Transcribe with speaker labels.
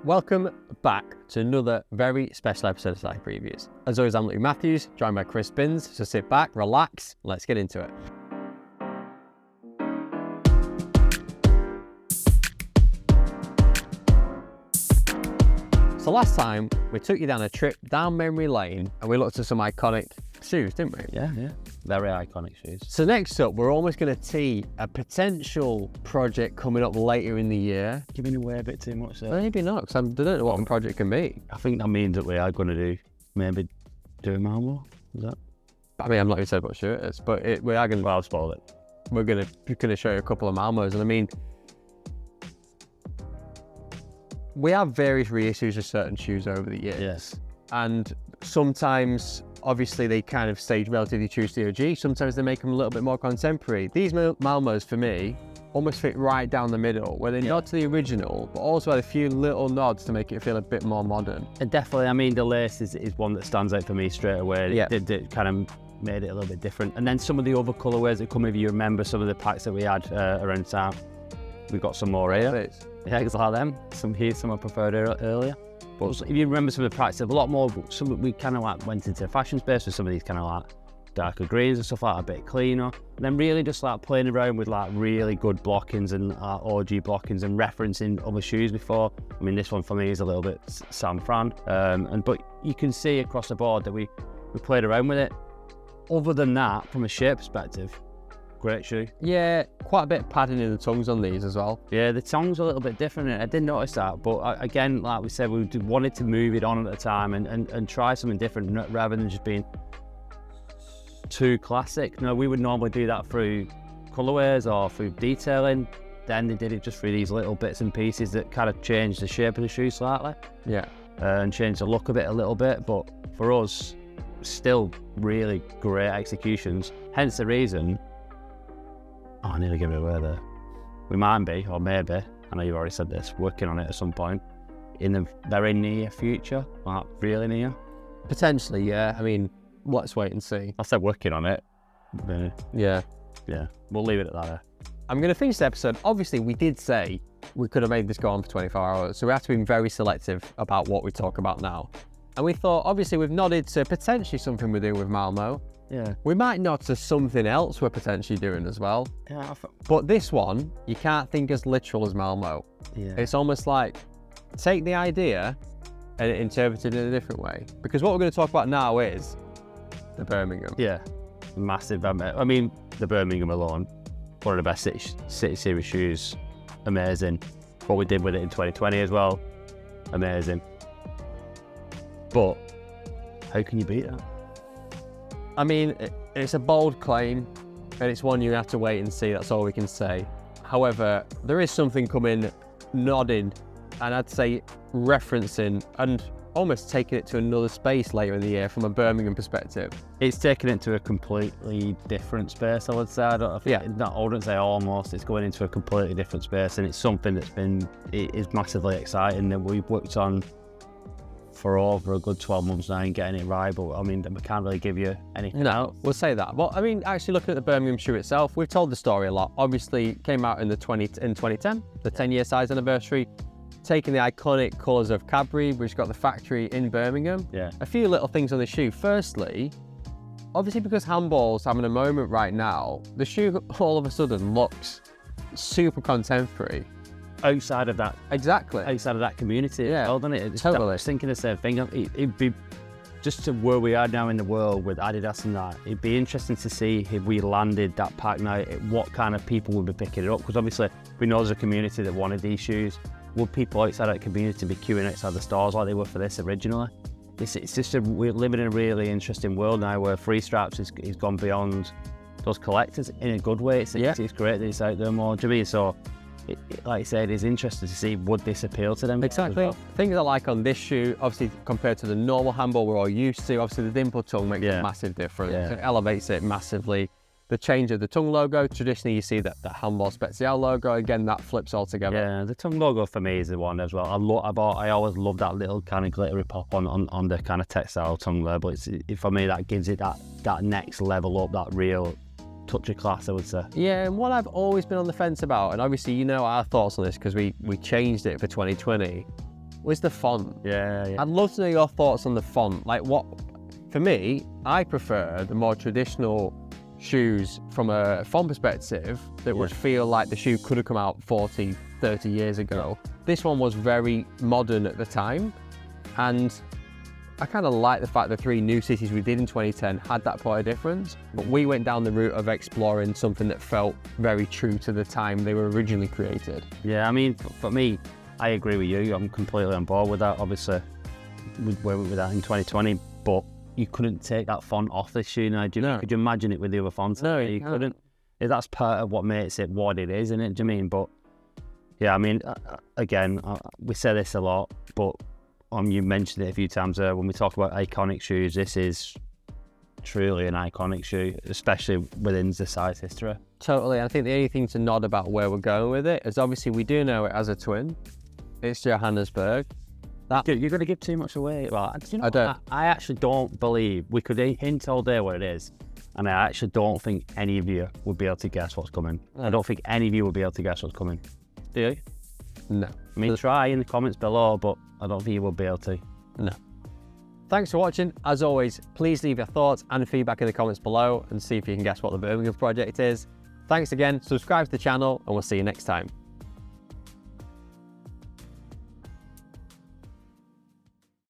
Speaker 1: Welcome back to another very special episode of Side Previews. As always, I'm Luke Matthews, joined by Chris Binns, so sit back, relax, let's get into it. So last time, we took you down a trip down memory lane and we looked at some iconic shoes, didn't we?
Speaker 2: Yeah. Very iconic shoes.
Speaker 1: So next up, we're almost going to tee a potential project coming up later in the year.
Speaker 2: Giving away a bit too much there.
Speaker 1: Maybe not, because I don't know what the project can be.
Speaker 2: I think that means that we are going to do Malmö. Is that?
Speaker 1: I mean, I'm not even saying what shirt it is, but we are going to...
Speaker 2: Well, I'll spoil it.
Speaker 1: We're going to show you a couple of Malmös, and I mean, we have various reissues of certain shoes over the years.
Speaker 2: Yes.
Speaker 1: And sometimes, obviously, they kind of stay relatively true to the OG. Sometimes they make them a little bit more contemporary. These Malmös, for me, almost fit right down the middle, where they nod to the original, but also had a few little nods to make it feel a bit more modern.
Speaker 2: And definitely, I mean, the lace is one that stands out for me straight away.
Speaker 1: Yeah.
Speaker 2: It kind of made it a little bit different. And then some of the other colourways that come with, you remember some of the packs that we had around town. We've got some more here. Yeah, because like them. Some here, some I preferred earlier. But if you remember some of the packs, there's a lot more. Some we kind of like went into fashion space with some of these kind of like darker greens and stuff like that, a bit cleaner. And then really just like playing around with like really good blockings and OG blockings and referencing other shoes before. I mean, this one for me is a little bit San Fran. But you can see across the board that we played around with it. Other than that, from a shape perspective, great shoe.
Speaker 1: Yeah, quite a bit of padding in the tongues on these as well.
Speaker 2: Yeah, the tongue's a little bit different. I did notice that, but again, like we said, we wanted to move it on at the time and try something different rather than just being too classic. No, we would normally do that through colourways or through detailing. Then they did it just through these little bits and pieces that kind of changed the shape of the shoe slightly.
Speaker 1: Yeah.
Speaker 2: And changed the look of it a little bit, but for us, still really great executions. Hence the reason. Oh, I nearly gave it away there. We might be, or maybe, I know you've already said this, working on it at some point in the very near future, like really near.
Speaker 1: Potentially, yeah. I mean, let's wait and see.
Speaker 2: I said working on it.
Speaker 1: Yeah.
Speaker 2: We'll leave it at that.
Speaker 1: I'm going to finish the episode. Obviously, we did say we could have made this go on for 24 hours, so we have to be very selective about what we talk about now. And we thought, obviously, we've nodded to potentially something we're doing with Malmö.
Speaker 2: Yeah.
Speaker 1: We might nod to something else we're potentially doing as well.
Speaker 2: Yeah.
Speaker 1: But this one, you can't think as literal as Malmö.
Speaker 2: Yeah.
Speaker 1: It's almost like take the idea and interpret it in a different way. Because what we're going to talk about now is the Birmingham.
Speaker 2: Yeah. Massive. I mean, the Birmingham alone, one of the best City Series shoes. Amazing. What we did with it in 2020 as well. Amazing. But how can you beat that?
Speaker 1: I mean, it's a bold claim, and it's one you have to wait and see, that's all we can say. However, there is something coming, nodding, and I'd say referencing, and almost taking it to another space later in the year from a Birmingham perspective.
Speaker 2: It's taken it to a completely different space, I would say. I wouldn't say almost, it's going into a completely different space, and it's something it is massively exciting that we've worked on for over a good 12 months now and getting it right, but I mean, we can't really give you anything else.
Speaker 1: We'll say that. Well, I mean, actually looking at the Birmingham shoe itself, we've told the story a lot. Obviously, it came out in 2010, the 10-year size anniversary, taking the iconic colours of Cadbury, which got the factory in Birmingham.
Speaker 2: Yeah.
Speaker 1: A few little things on the shoe. Firstly, obviously because handball's having a moment right now, the shoe all of a sudden looks super contemporary.
Speaker 2: Outside of that community,
Speaker 1: yeah,
Speaker 2: well, doesn't it?
Speaker 1: Totally.
Speaker 2: I was thinking the same thing. It'd be just to where we are now in the world with Adidas and that. It'd be interesting to see if we landed that pack now, what kind of people would be picking it up. Because obviously we know there's a community that wanted these shoes. Would people outside that community be queuing outside the stores like they were for this originally? It's just we're living in a really interesting world now where free straps has gone beyond those collectors in a good way. It's great that it's out there more. Do you mean? So. Like I said, it's interesting to see would this appeal to them.
Speaker 1: Exactly. Well. Things I like on this shoe, obviously compared to the normal handball we're all used to, obviously the dimple tongue makes a massive difference. Yeah. It elevates it massively. The change of the tongue logo, traditionally you see that handball special logo, again that flips all together.
Speaker 2: Yeah, the tongue logo for me is the one as well. I always love that little kind of glittery pop on the kind of textile tongue label. For me that gives it that next level up, that real touch of class, I would say.
Speaker 1: Yeah, and what I've always been on the fence about, and obviously you know our thoughts on this because we changed it for 2020, was the font.
Speaker 2: Yeah.
Speaker 1: I'd love to know your thoughts on the font. Like what, for me, I prefer the more traditional shoes from a font perspective that would feel like the shoe could have come out 40, 30 years ago. This one was very modern at the time, and I kind of like the fact the 3 new cities we did in 2010 had that point of difference, but we went down the route of exploring something that felt very true to the time they were originally created.
Speaker 2: Yeah, I mean, for me, I agree with you. I'm completely on board with that. Obviously, we went with that in 2020, but you couldn't take that font off this shoe now. Could you imagine it with the other fonts?
Speaker 1: No,
Speaker 2: you couldn't. That's part of what makes it what it is, isn't it? Do you mean? But yeah, I mean, again, we say this a lot, but you mentioned it a few times when we talk about iconic shoes. This is truly an iconic shoe, especially within the size history.
Speaker 1: Totally. I think the only thing to nod about where we're going with it is obviously we do know it as a twin. It's Johannesburg.
Speaker 2: You're going to give too much away. Well,
Speaker 1: I don't.
Speaker 2: I actually don't believe we could hint all day what it is, and I actually don't think any of you would be able to guess what's coming. I don't think any of you would be able to guess what's coming. Do you?
Speaker 1: No.
Speaker 2: I mean, try in the comments below, but I don't think you will be able to.
Speaker 1: No. Thanks for watching. As always, please leave your thoughts and feedback in the comments below and see if you can guess what the Birmingham project is. Thanks again, subscribe to the channel, and we'll see you next time.